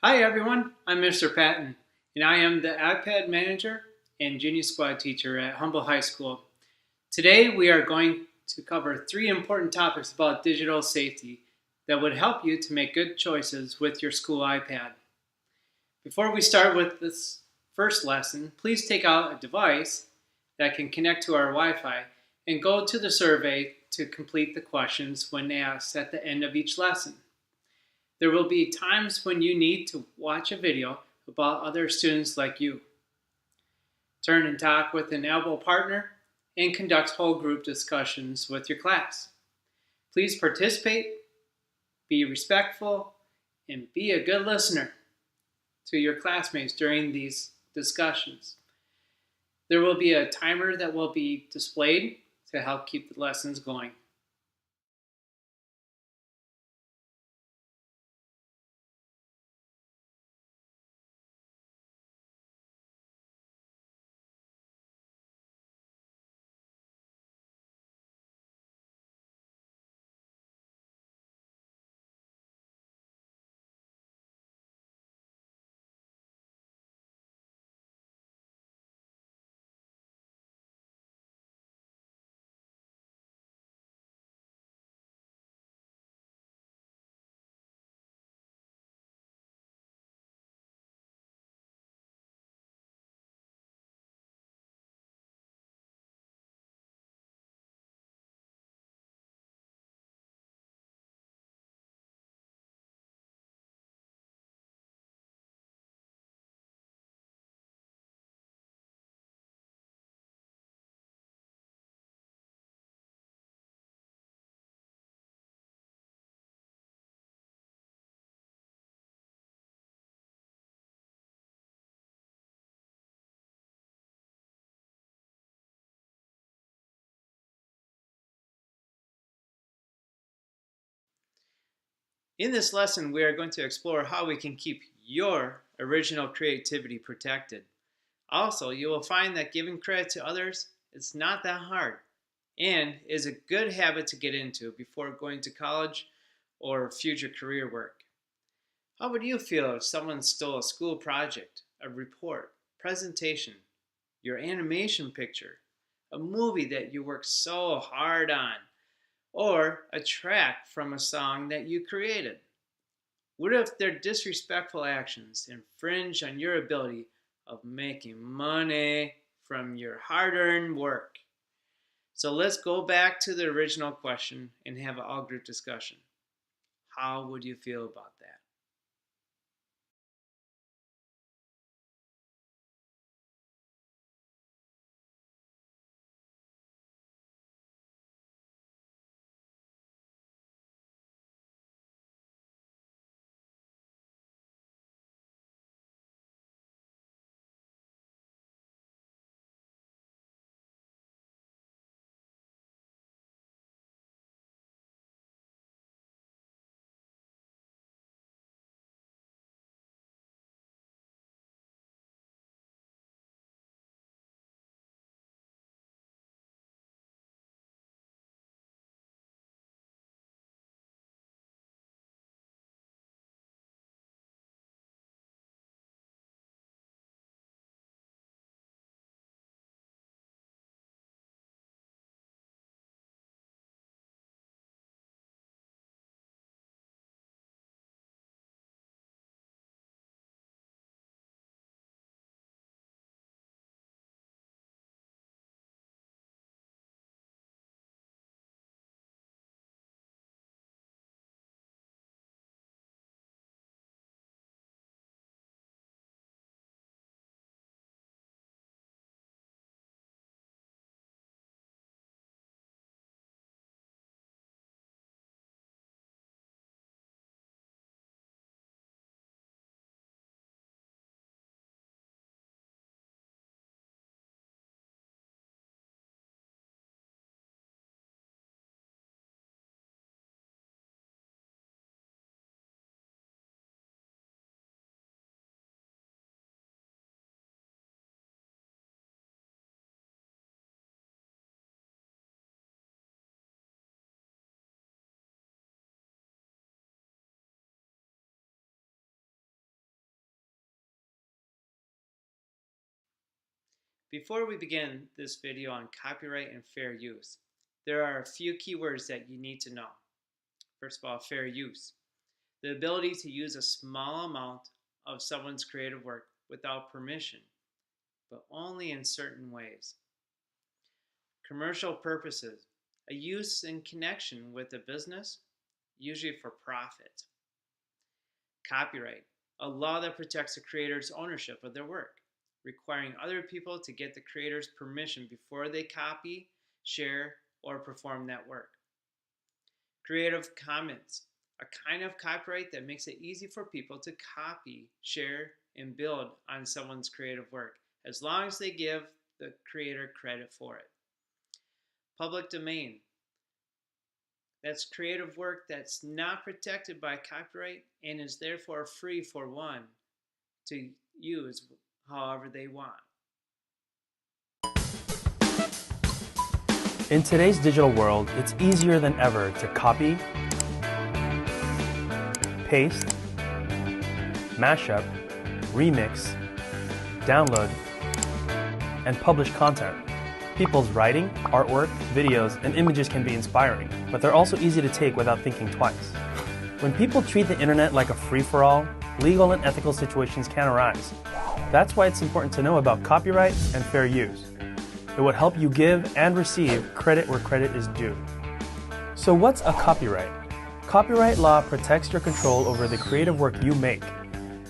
Hi everyone, I'm Mr. Patton, and I am the iPad manager and junior squad teacher at Humboldt High School. Today we are going to cover three important topics about digital safety that would help you to make good choices with your school iPad. Before we start with this first lesson, please take out a device that can connect to our Wi-Fi and go to the survey to complete the questions when asked at the end of each lesson. There will be times when you need to watch a video about other students like you. Turn and talk with an elbow partner and conduct whole group discussions with your class. Please participate, be respectful, and be a good listener to your classmates during these discussions. There will be a timer that will be displayed to help keep the lessons going. In this lesson, we are going to explore how we can keep your original creativity protected. Also, you will find that giving credit to others is not that hard and is a good habit to get into before going to college or future career work. How would you feel if someone stole a school project, a report, presentation, your animation picture, a movie that you worked so hard on, or a track from a song that you created? What if their disrespectful actions infringe on your ability of making money from your hard earned work? So let's go back to the original question and have an all group discussion. How would you feel about that? Before we begin this video on copyright and fair use, there are a few keywords that you need to know. First of all, fair use. The ability to use a small amount of someone's creative work without permission, but only in certain ways. Commercial purposes. A use in connection with a business, usually for profit. Copyright. A law that protects the creator's ownership of their work, requiring other people to get the creator's permission before they copy, share, or perform that work. Creative Commons, a kind of copyright that makes it easy for people to copy, share, and build on someone's creative work, as long as they give the creator credit for it. Public domain, that's creative work that's not protected by copyright and is therefore free for one to use however they want. In today's digital world, it's easier than ever to copy, paste, mashup, remix, download, and publish content. People's writing, artwork, videos, and images can be inspiring, but they're also easy to take without thinking twice. When people treat the internet like a free-for-all, legal and ethical situations can arise. That's why it's important to know about copyright and fair use. It would help you give and receive credit where credit is due. So what's a copyright? Copyright law protects your control over the creative work you make.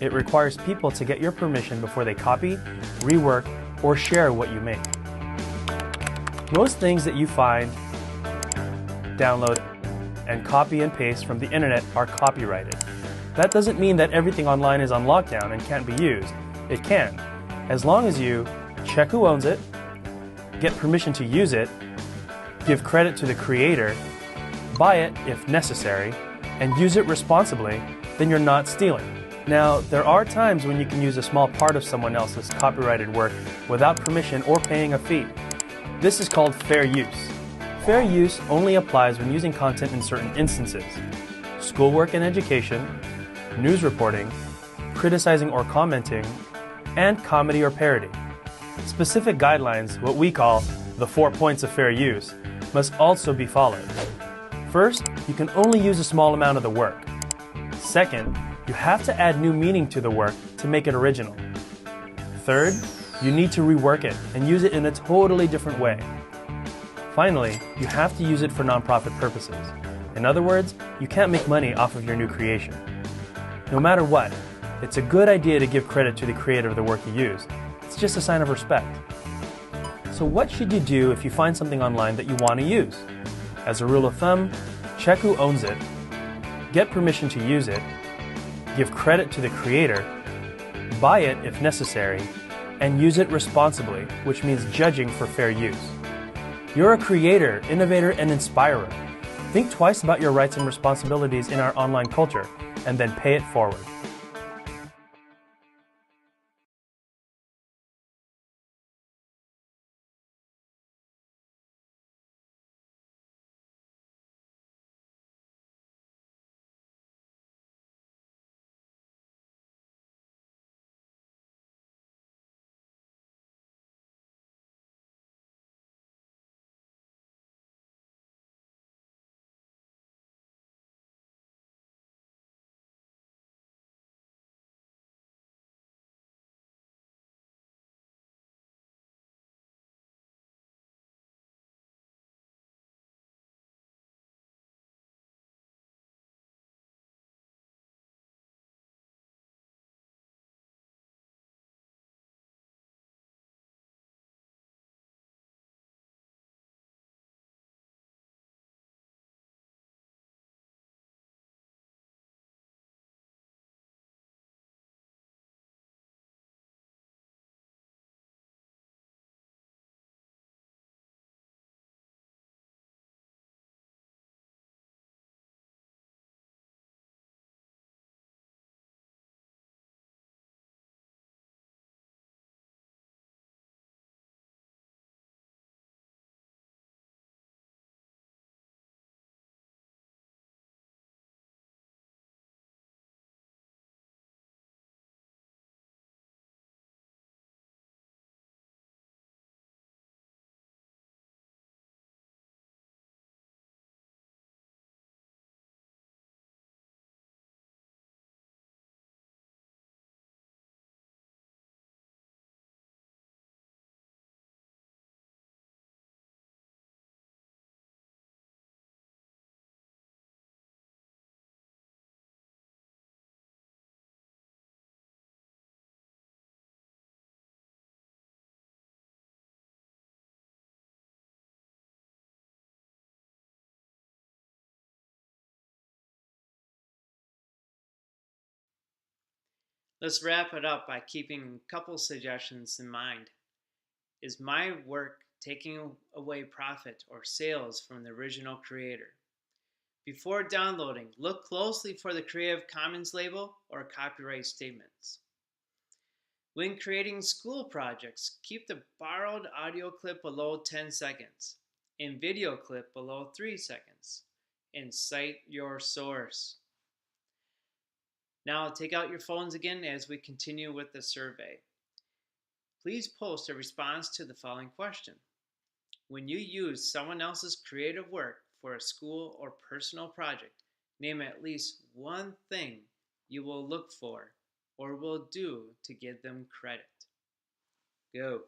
It requires people to get your permission before they copy, rework, or share what you make. Most things that you find, download, and copy and paste from the internet are copyrighted. That doesn't mean that everything online is on lockdown and can't be used. It can, as long as you check who owns it, get permission to use it, give credit to the creator, buy it if necessary, and use it responsibly, then you're not stealing. Now, there are times when you can use a small part of someone else's copyrighted work without permission or paying a fee. This is called fair use. Fair use only applies when using content in certain instances: schoolwork and education, news reporting, criticizing or commenting, and comedy or parody. Specific guidelines, what we call the 4 points of fair use, must also be followed. First, you can only use a small amount of the work. Second, you have to add new meaning to the work to make it original. Third, you need to rework it and use it in a totally different way. Finally, you have to use it for nonprofit purposes. In other words, you can't make money off of your new creation. No matter what, it's a good idea to give credit to the creator of the work you use. It's just a sign of respect. So what should you do if you find something online that you want to use? As a rule of thumb, check who owns it, get permission to use it, give credit to the creator, buy it if necessary, and use it responsibly, which means judging for fair use. You're a creator, innovator, and inspirer. Think twice about your rights and responsibilities in our online culture, and then pay it forward. Let's wrap it up by keeping a couple suggestions in mind. Is my work taking away profit or sales from the original creator? Before downloading, look closely for the Creative Commons label or copyright statements. When creating school projects, keep the borrowed audio clip below 10 seconds and video clip below 3 seconds, and cite your source. Now take out your phones again as we continue with the survey. Please post a response to the following question. When you use someone else's creative work for a school or personal project, name at least one thing you will look for or will do to give them credit. Go.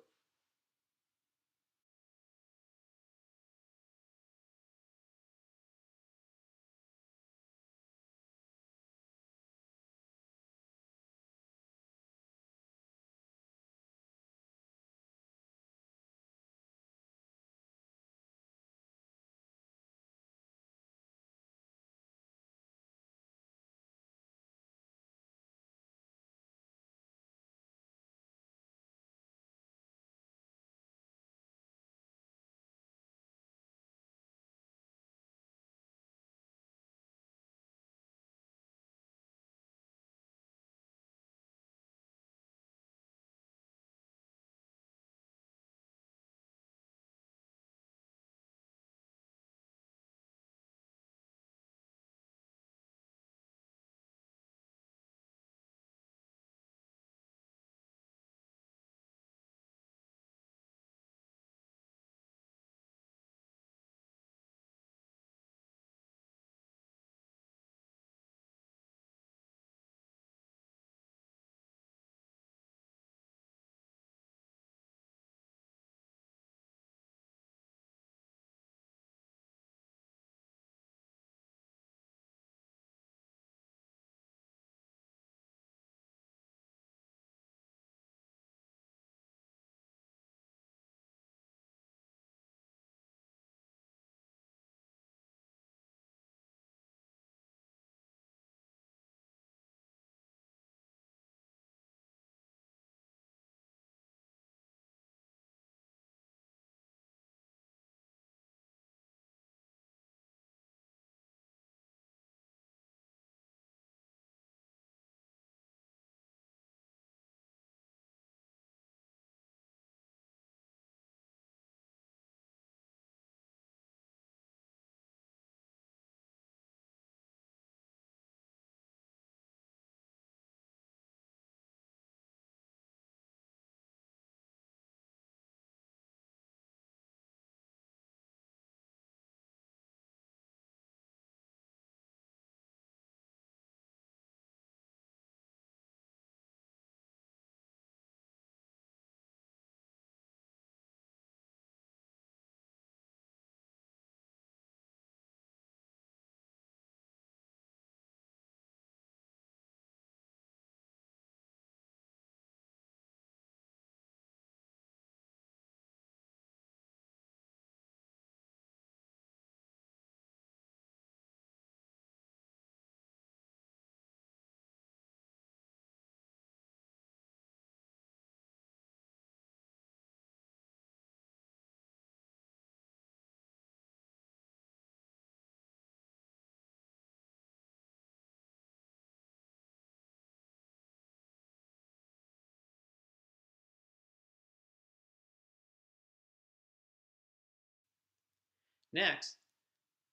Next,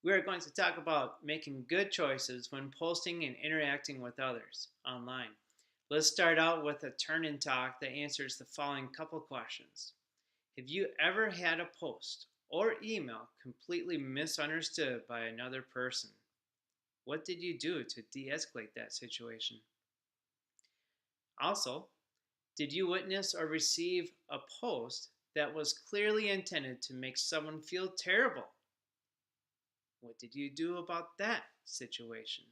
we are going to talk about making good choices when posting and interacting with others online. Let's start out with a turn in talk that answers the following couple questions. Have you ever had a post or email completely misunderstood by another person? What did you do to de escalate that situation? Also, did you witness or receive a post that was clearly intended to make someone feel terrible? What did you do about that situation?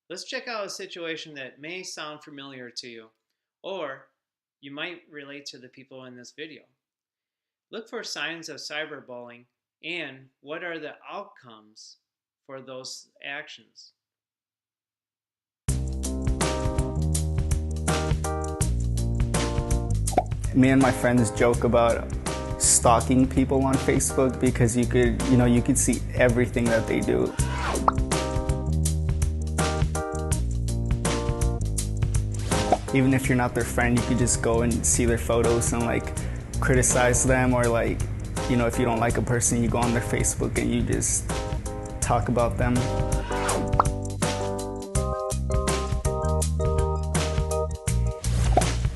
Let's check out a situation that may sound familiar to you, or you might relate to the people in this video. Look for signs of cyberbullying and what are the outcomes for those actions. Me and my friends joke about stalking people on Facebook because you could see everything that they do. Even if you're not their friend, you could just go and see their photos and like criticize them, or like, if you don't like a person, you go on their Facebook and you just talk about them.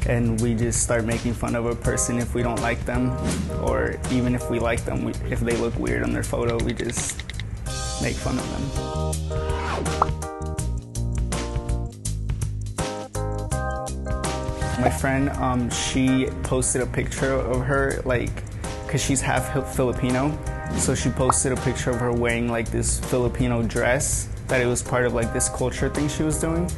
And we just start making fun of a person if we don't like them, or even if we like them, if they look weird on their photo, we just make fun of them. My friend, she posted a picture of her, because she's half Filipino, so she posted a picture of her wearing like this Filipino dress, that it was part of like this culture thing she was doing,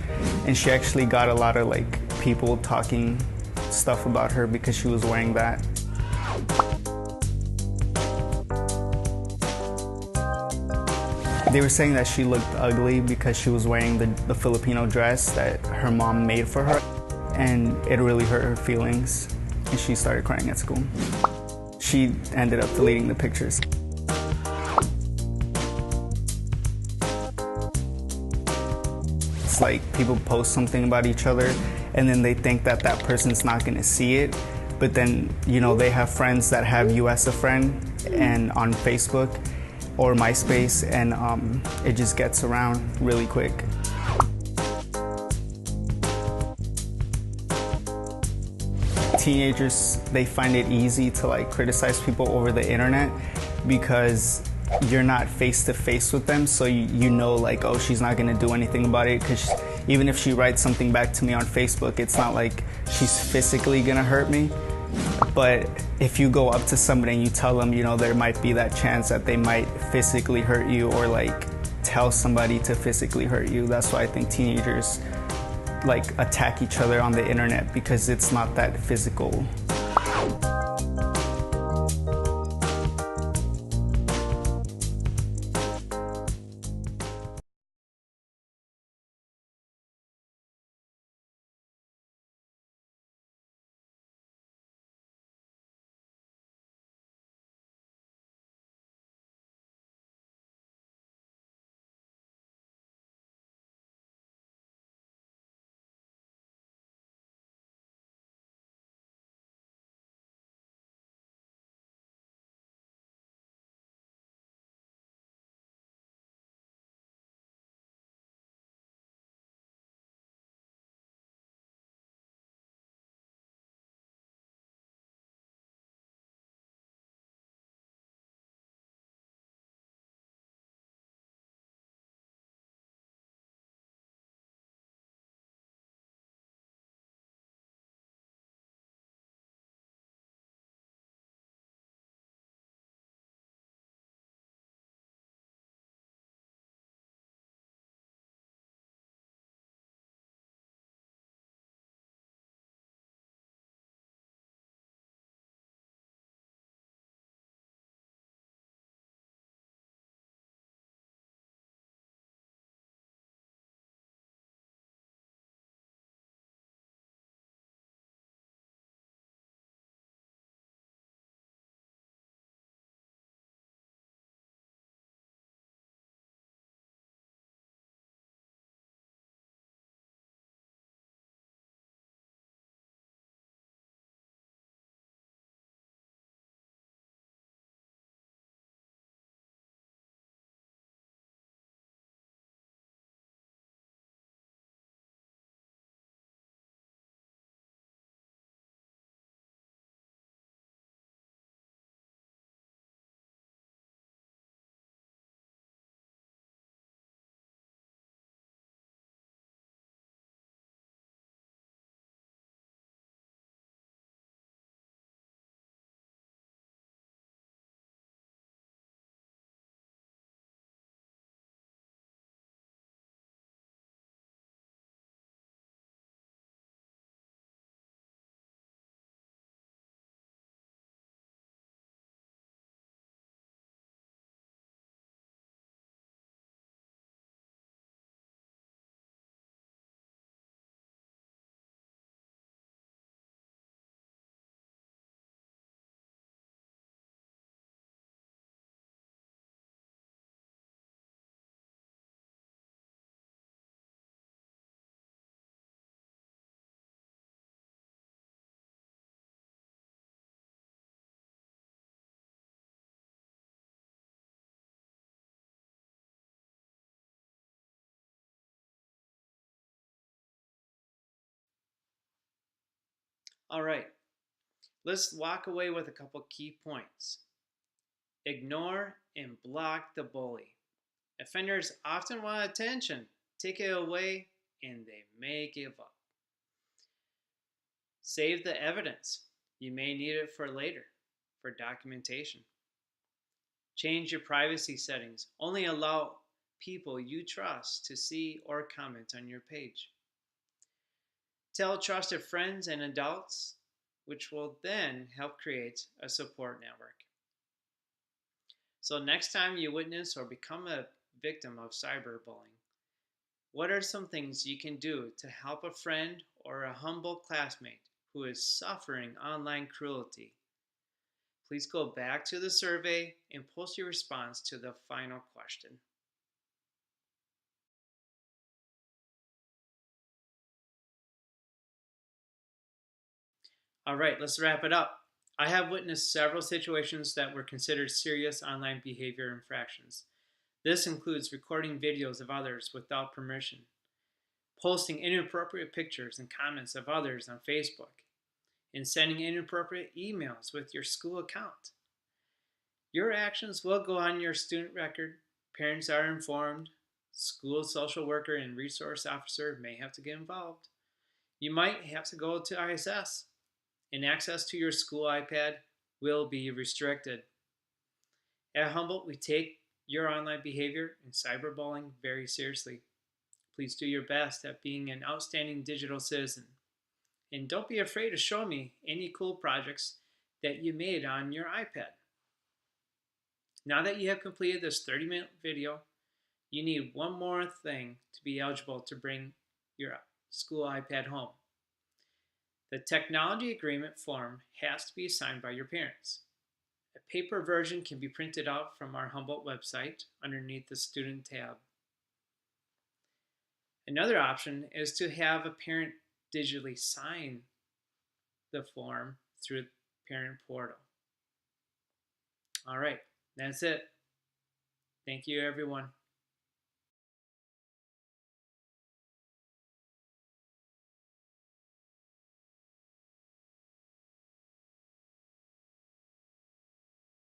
and she actually got a lot of like people talking stuff about her because she was wearing that. They were saying that she looked ugly because she was wearing the Filipino dress that her mom made for her, and it really hurt her feelings, and she started crying at school. She ended up deleting the pictures. It's like people post something about each other and then they think that that person's not gonna see it, but then they have friends that have you as a friend and on Facebook or MySpace, and it just gets around really quick. Teenagers, they find it easy to like criticize people over the internet because you're not face to face with them, so you know like, oh, she's not gonna do anything about it, because even if she writes something back to me on Facebook, it's not like she's physically gonna hurt me. But if you go up to somebody and you tell them, there might be that chance that they might physically hurt you, or like tell somebody to physically hurt you. That's why I think teenagers like attack each other on the internet, because it's not that physical. All right, let's walk away with a couple key points. Ignore and block the bully. Offenders often want attention, take it away, and they may give up. Save the evidence. You may need it for later, for documentation. Change your privacy settings. Only allow people you trust to see or comment on your page. Tell trusted friends and adults, which will then help create a support network. So, next time you witness or become a victim of cyberbullying, what are some things you can do to help a friend or a humble classmate who is suffering online cruelty? Please go back to the survey and post your response to the final question. All right, let's wrap it up. I have witnessed several situations that were considered serious online behavior infractions. This includes recording videos of others without permission, posting inappropriate pictures and comments of others on Facebook, and sending inappropriate emails with your school account. Your actions will go on your student record. Parents are informed. School social worker and resource officer may have to get involved. You might have to go to ISS, and access to your school iPad will be restricted. At Humboldt, we take your online behavior and cyberbullying very seriously. Please do your best at being an outstanding digital citizen. And don't be afraid to show me any cool projects that you made on your iPad. Now that you have completed this 30-minute video, you need one more thing to be eligible to bring your school iPad home. The technology agreement form has to be signed by your parents. A paper version can be printed out from our Humboldt website underneath the Student tab. Another option is to have a parent digitally sign the form through the parent portal. All right, that's it. Thank you, everyone.